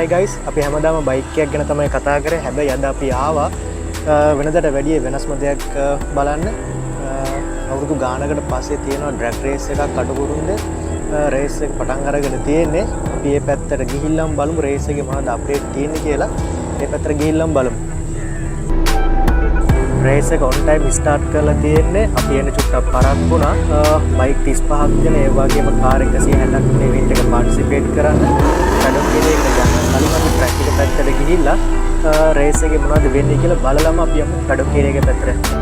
Hi guys, අපි හැමදාම bike එකක් ගැන තමයි කතා කරේ. හැබැයි අද අපි ආවා වෙනදට වැඩිය වෙනස්ම දෙයක් බලන්න. අවුරුදු ගානකට පස්සේ තියෙනවා ඩ්‍රැග් රේස් එකක් කටුකුරුන්ද රේස් එක පටන් අරගෙන තියෙන්නේ. අපි මේ පැත්තට ගිහිල්ලාම බලමු රේස් එකේ මොනවද අප්ඩේට් තියෙන්නේ කියලා. මේ පැත්තට ගිහිල්ලාම බලමු. රේස් එක on time start කරලා තියෙන්නේ. අපි එන්න චුට්ටක් පරක් වුණා. බයික් 35ක් දෙන ඒ වගේම කාර් 160ක් මේ ඉවෙන්ට් එක පාටිසිපේට් කරන්න. කඩම් කෙලේ එක ගන්න. කලින් අපි ට්‍රැක් එක පැත්තට ගිහිල්ලා රේස් එකේ මොනවද වෙන්නේ කියලා බලලාම අපි යමු කඩම් කෙලේ එක පැත්තට.